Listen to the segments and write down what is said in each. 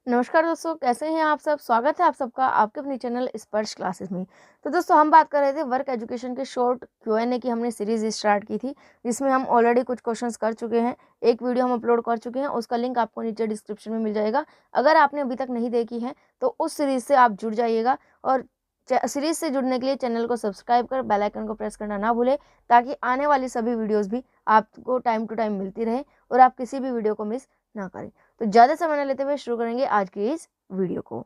नमस्कार दोस्तों, कैसे हैं आप सब। स्वागत है आप सबका आपके अपने चैनल स्पर्श क्लासेस में। तो दोस्तों, हम बात कर रहे थे वर्क एजुकेशन के शॉर्ट Q&A की। हमने सीरीज स्टार्ट की थी जिसमें हम ऑलरेडी कुछ क्वेश्चंस कर चुके हैं। एक वीडियो हम अपलोड कर चुके हैं, उसका लिंक आपको नीचे डिस्क्रिप्शन में मिल जाएगा। अगर आपने अभी तक नहीं देखी है तो उस सीरीज से आप जुड़ जाइएगा। और सीरीज से जुड़ने के लिए चैनल को सब्सक्राइब कर बेल आइकन को प्रेस करना ना भूलें, ताकि आने वाली सभी वीडियोज़ भी आपको टाइम टू टाइम मिलती रहे और आप किसी भी वीडियो को मिस ना करें। तो ज़्यादा समय न लेते हुए शुरू करेंगे आज की इस वीडियो को।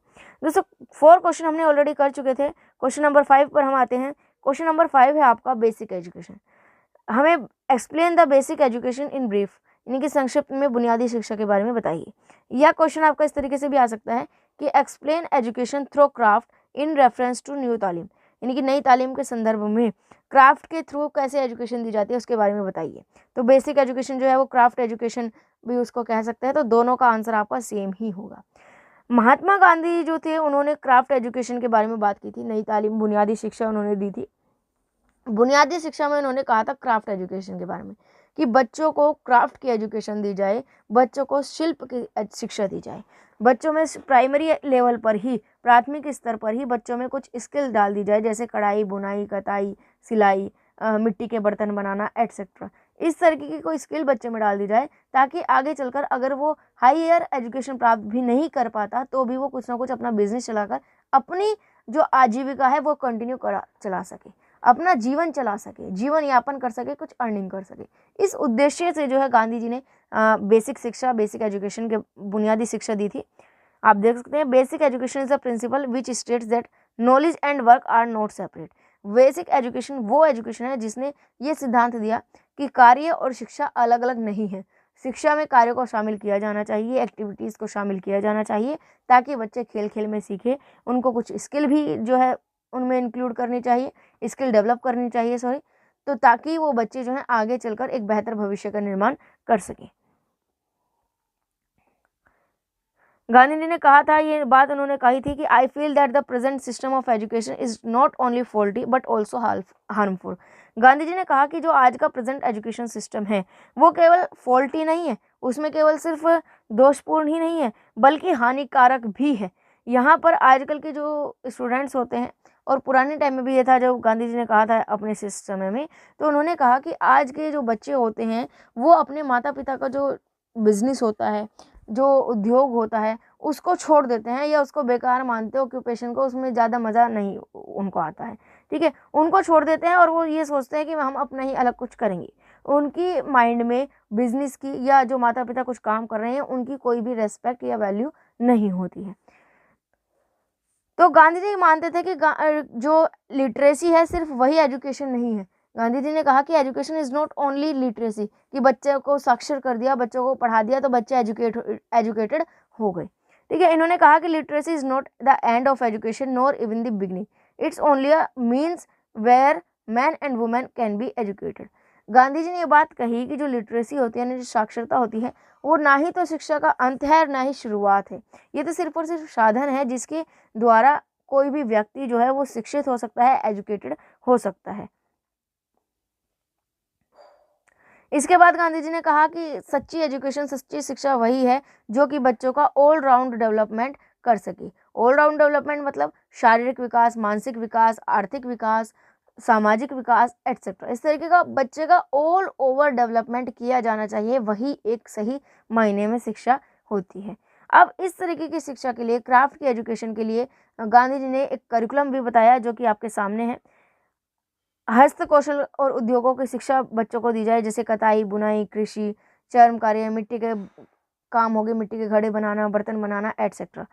दोस्तों, 4 क्वेश्चन हमने ऑलरेडी कर चुके थे। क्वेश्चन नंबर 5 पर हम आते हैं। क्वेश्चन नंबर 5 है आपका बेसिक एजुकेशन। हमें explain the basic education in brief, यानी कि संक्षिप्त में बुनियादी शिक्षा के बारे में बताइए। यह क्वेश्चन आपका इस तरीके से भी आ सकता है कि explain education through craft in reference to new Talim, यानी कि नई तालीम के संदर्भ में क्राफ्ट के थ्रू कैसे एजुकेशन दी जाती है उसके बारे में बताइए। तो बेसिक एजुकेशन जो है वो क्राफ्ट एजुकेशन भी उसको कह सकते हैं। तो दोनों का आंसर आपका सेम ही होगा। महात्मा गांधी जो थे उन्होंने क्राफ्ट एजुकेशन के बारे में बात की थी। नई तालीम बुनियादी शिक्षा उन्होंने दी थी। बुनियादी शिक्षा में उन्होंने कहा था क्राफ्ट एजुकेशन के बारे में कि बच्चों को क्राफ्ट की एजुकेशन दी जाए, बच्चों को शिल्प की शिक्षा दी जाए। बच्चों में प्राइमरी लेवल पर ही, प्राथमिक स्तर पर ही बच्चों में कुछ स्किल डाल दी जाए, जैसे कढ़ाई, बुनाई, कताई, सिलाई, मिट्टी के बर्तन बनाना एटसेट्रा। इस तरीके की कोई स्किल बच्चे में डाल दी जाए, ताकि आगे चलकर अगर वो हायर एजुकेशन प्राप्त भी नहीं कर पाता तो भी वो कुछ ना कुछ अपना बिजनेस चलाकर अपनी जो आजीविका है वो कंटिन्यू चला सके, अपना जीवन चला सके, जीवन यापन कर सके, कुछ अर्निंग कर सके। इस उद्देश्य से जो है गांधी जी ने बेसिक शिक्षा, बेसिक एजुकेशन के बुनियादी शिक्षा दी थी। आप देख सकते हैं, basic education is a principle which states that knowledge and work are not separate. Basic education वो एजुकेशन है जिसने ये सिद्धांत दिया कि कार्य और शिक्षा अलग अलग नहीं है। शिक्षा में कार्य को शामिल किया जाना चाहिए, एक्टिविटीज़ को शामिल किया जाना चाहिए, ताकि बच्चे खेल खेल में सीखे। उनको कुछ स्किल भी जो है उनमें इंक्लूड करनी चाहिए, स्किल डेवलप करनी चाहिए, सॉरी। तो ताकि वो बच्चे जो हैं आगे चलकर एक बेहतर भविष्य का निर्माण कर सकें। गांधी जी ने कहा था, ये बात उन्होंने कही थी कि I feel that the present system of education is not only faulty but also harmful. Gandhi ji ने कहा कि जो आज का प्रेजेंट एजुकेशन सिस्टम है वो केवल फॉल्टी नहीं है, उसमें केवल सिर्फ दोषपूर्ण ही नहीं है बल्कि हानिकारक भी है। यहाँ पर आजकल के जो स्टूडेंट्स होते हैं, और पुराने टाइम में भी ये था जब गांधी जी ने कहा था अपने समय में, तो उन्होंने कहा कि आज के जो बच्चे होते हैं वो अपने माता पिता का जो बिजनेस होता है, जो उद्योग होता है, उसको छोड़ देते हैं या उसको बेकार मानते हैं, ऑक्यूपेशन को, उसमें ज़्यादा मज़ा नहीं उनको आता है। ठीक है, उनको छोड़ देते हैं और वो ये सोचते हैं कि हम अपना ही अलग कुछ करेंगे। उनकी माइंड में बिजनेस की या जो माता पिता कुछ काम कर रहे हैं उनकी कोई भी रेस्पेक्ट या वैल्यू नहीं होती है। तो गांधी जी मानते थे कि जो लिटरेसी है सिर्फ वही एजुकेशन नहीं है। गांधी जी ने कहा कि education is not only literacy, कि बच्चे को साक्षर कर दिया, बच्चों को पढ़ा दिया तो बच्चे एजुकेटेड हो गए। ठीक है, इन्होंने कहा कि literacy is not the end of education nor even the beginning, it's only a means where man and women can be educated. Gandhi ji ने ये बात कही कि जो लिटरेसी होती है, जो साक्षरता होती है, वो ना ही तो शिक्षा का अंत है और ना ही शुरुआत है। ये तो सिर्फ और सिर्फ साधन है जिसके द्वारा कोई भी व्यक्ति जो है वो शिक्षित हो सकता है, एजुकेटेड हो सकता है। इसके बाद गांधी जी ने कहा कि सच्ची एजुकेशन, सच्ची शिक्षा वही है जो कि बच्चों का ऑल राउंड डेवलपमेंट कर सके। ऑल राउंड डेवलपमेंट मतलब शारीरिक विकास, मानसिक विकास, आर्थिक विकास, सामाजिक विकास एटसेट्रा। इस तरीके का बच्चे का ऑल ओवर डेवलपमेंट किया जाना चाहिए, वही एक सही मायने में शिक्षा होती है। अब इस तरीके की शिक्षा के लिए, क्राफ्ट की एजुकेशन के लिए गांधी जी ने एक करिकुलम भी बताया जो कि आपके सामने है। हस्त कौशल और उद्योगों की शिक्षा बच्चों को दी जाए, जैसे कताई, बुनाई, कृषि, चर्म कार्य, मिट्टी के काम हो गए, मिट्टी के घड़े बनाना, बर्तन बनाना एटसेट्रा।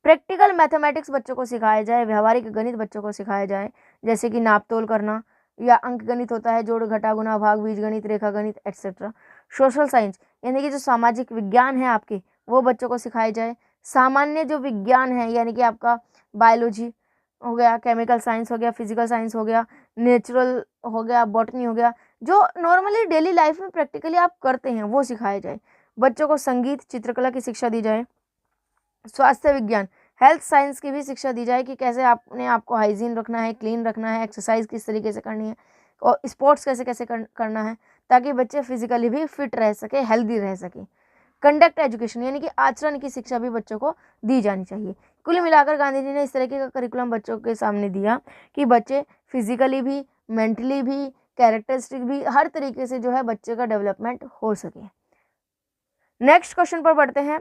प्रैक्टिकल मैथमेटिक्स बच्चों को सिखाया जाए, व्यवहारिक गणित बच्चों को सिखाया जाए, जैसे कि नापतोल करना, या अंक गणित होता है, जोड़ घटा गुणा भाग, बीज गणित, रेखा गणित एटसेट्रा। सोशल साइंस यानी कि जो सामाजिक विज्ञान है आपके, वो बच्चों को सिखाए जाए। सामान्य जो विज्ञान है यानी कि आपका बायोलॉजी हो गया, केमिकल साइंस हो गया, फिजिकल साइंस हो गया, नेचुरल हो गया, बॉटनी हो गया, जो नॉर्मली डेली लाइफ में प्रैक्टिकली आप करते हैं वो सिखाया जाए। बच्चों को संगीत, चित्रकला की शिक्षा दी जाए। स्वास्थ्य विज्ञान, हेल्थ साइंस की भी शिक्षा दी जाए कि कैसे आपने आपको हाइजीन रखना है, क्लीन रखना है, एक्सरसाइज किस तरीके से करनी है, और स्पोर्ट्स कैसे कैसे करना है, ताकि बच्चे फिजिकली भी फिट रह सके, हेल्दी रह सके। कंडक्ट एजुकेशन यानी कि आचरण की शिक्षा भी बच्चों को दी जानी चाहिए। कुल मिलाकर गांधी जी ने इस तरीके का करिकुलम बच्चों के सामने दिया कि बच्चे फिजिकली भी, मेंटली भी, कैरेक्टरिस्टिक भी, हर तरीके से जो है बच्चे का डेवलपमेंट हो सके। नेक्स्ट क्वेश्चन पर बढ़ते हैं।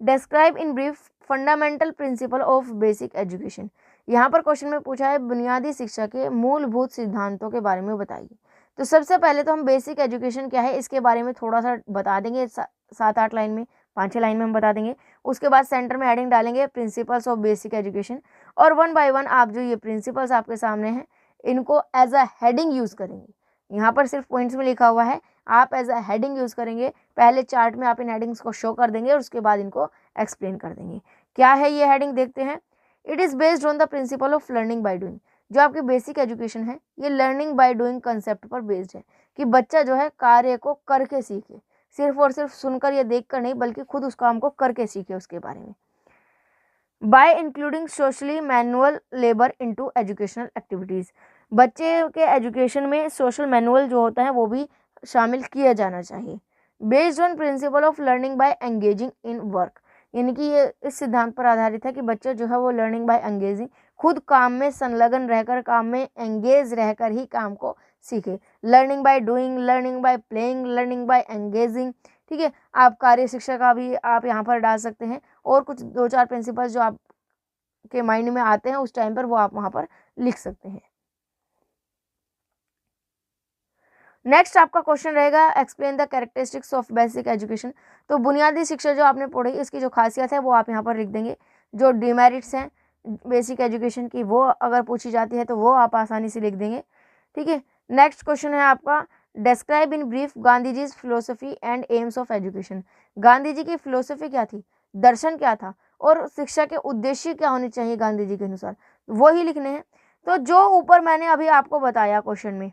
Describe in brief fundamental principle of basic education. यहाँ पर क्वेश्चन में पूछा है बुनियादी शिक्षा के मूलभूत सिद्धांतों के बारे में बताइए। तो सबसे पहले तो हम बेसिक एजुकेशन क्या है इसके बारे में थोड़ा सा बता देंगे, 7-8 लाइन में, 5-6 लाइन में हम बता देंगे। उसके बाद सेंटर में हेडिंग डालेंगे प्रिंसिपल्स ऑफ बेसिक एजुकेशन, और 1 बाय 1 आप जो ये प्रिंसिपल्स आपके सामने हैं इनको एज अ हेडिंग यूज करेंगे। यहाँ पर सिर्फ पॉइंट्स में लिखा हुआ है, आप एज अ हेडिंग यूज करेंगे। पहले चार्ट में आप इन हेडिंग्स को शो कर देंगे और उसके बाद इनको एक्सप्लेन कर देंगे। क्या है ये हेडिंग, देखते हैं। It is based on the principle of learning by doing. जो आपकी बेसिक एजुकेशन है ये लर्निंग बाय डूइंग कंसेप्ट पर बेस्ड है कि बच्चा जो है कार्य को करके सीखे, सिर्फ और सिर्फ सुनकर या देखकर नहीं बल्कि खुद उस काम को करके सीखे उसके बारे में। Bye including socially manual labour into educational activities. बच्चे के एजुकेशन में सोशल मैनुअल जो होता है वो भी शामिल किया जाना चाहिए। Based on principle of learning by engaging in work, यानी कि ये इस सिद्धांत पर आधारित है कि बच्चा जो है वो लर्निंग बाय एंगेजिंग, खुद काम में संलग्न रहकर, काम में एंगेज रहकर ही काम को सीखे। Learning by doing, learning by playing, learning by engaging. ठीक है, आप कार्य शिक्षा का भी आप यहाँ पर डाल सकते हैं, और कुछ 2-4 प्रिंसिपल्स जो आपके माइंड में आते हैं उस टाइम पर वो आप वहाँ पर लिख सकते हैं। नेक्स्ट आपका क्वेश्चन रहेगा explain the characteristics of basic education. तो बुनियादी शिक्षा जो आपने पढ़ी इसकी जो खासियत है वो आप यहाँ पर लिख देंगे। जो डिमेरिट्स हैं बेसिक एजुकेशन की वो अगर पूछी जाती है तो वो आप आसानी से लिख देंगे। ठीक है, नेक्स्ट क्वेश्चन है आपका describe in brief Gandhi ji philosophy and aims of education. Gandhi ji की फिलोसफी क्या थी, दर्शन क्या था, और शिक्षा के उद्देश्य क्या होने चाहिए गांधी जी के अनुसार, वो ही लिखने हैं। तो जो ऊपर मैंने अभी आपको बताया क्वेश्चन में,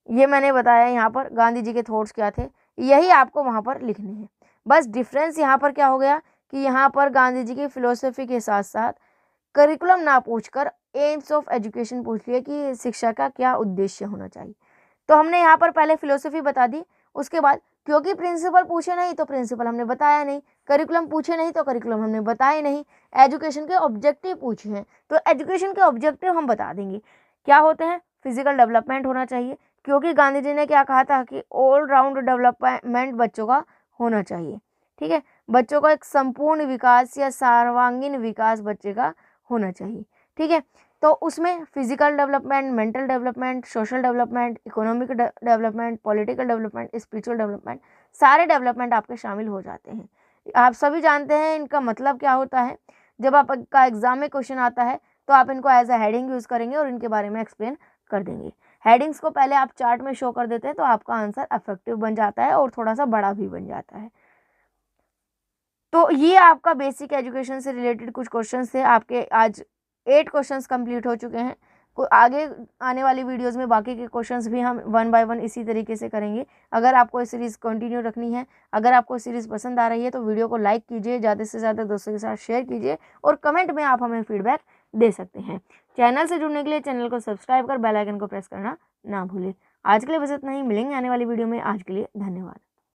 ये मैंने बताया यहाँ पर गांधी जी के थॉट्स क्या थे, यही आपको वहाँ पर लिखने हैं। बस डिफरेंस यहाँ पर क्या हो गया कि यहाँ पर गांधी जी की फिलोसफी के साथ साथ करिकुलम ना पूछकर एम्स ऑफ एजुकेशन पूछ लिया कि शिक्षा का क्या उद्देश्य होना चाहिए। तो हमने यहाँ पर पहले फिलोसफी बता दी, उसके बाद क्योंकि प्रिंसिपल पूछे नहीं तो प्रिंसिपल हमने बताया नहीं, करिकुलम पूछे नहीं तो करिकुलम हमने बताया नहीं, एजुकेशन के ऑब्जेक्टिव पूछे हैं तो एजुकेशन के ऑब्जेक्टिव हम बता देंगे क्या होते हैं। फिजिकल डेवलपमेंट होना चाहिए, क्योंकि गांधी जी ने क्या कहा था कि ऑल राउंड डेवलपमेंट बच्चों का होना चाहिए। ठीक है, बच्चों का एक संपूर्ण विकास या सर्वांगीण विकास बच्चे का होना चाहिए। ठीक है, तो उसमें physical development, mental development, social development, economic development, political development, spiritual development, सारे डेवलपमेंट आपके शामिल हो जाते हैं। आप सभी जानते हैं इनका मतलब क्या होता है। जब आपका एग्जाम में क्वेश्चन आता है तो आप इनको एज अ हेडिंग यूज करेंगे और इनके बारे में एक्सप्लेन कर देंगे। हेडिंग्स को पहले आप चार्ट में शो कर देते हैं तो आपका आंसर इफेक्टिव बन जाता है और थोड़ा सा बड़ा भी बन जाता है। तो ये आपका बेसिक एजुकेशन से रिलेटेड कुछ क्वेश्चंस थे आपके। आज 8 क्वेश्चंस कंप्लीट हो चुके हैं। आगे आने वाली वीडियोस में बाकी के क्वेश्चंस भी हम 1 बाय 1 इसी तरीके से करेंगे। अगर आपको ये सीरीज़ कंटिन्यू रखनी है, अगर आपको सीरीज़ पसंद आ रही है तो वीडियो को लाइक कीजिए, ज़्यादा से ज़्यादा दोस्तों के साथ शेयर कीजिए, और कमेंट में आप हमें फीडबैक दे सकते हैं। चैनल से जुड़ने के लिए चैनल को सब्सक्राइब कर बेल आइकन को प्रेस करना ना भूलें। आज के लिए बस इतना ही, मिलेंगे आने वाली वीडियो में। आज के लिए धन्यवाद।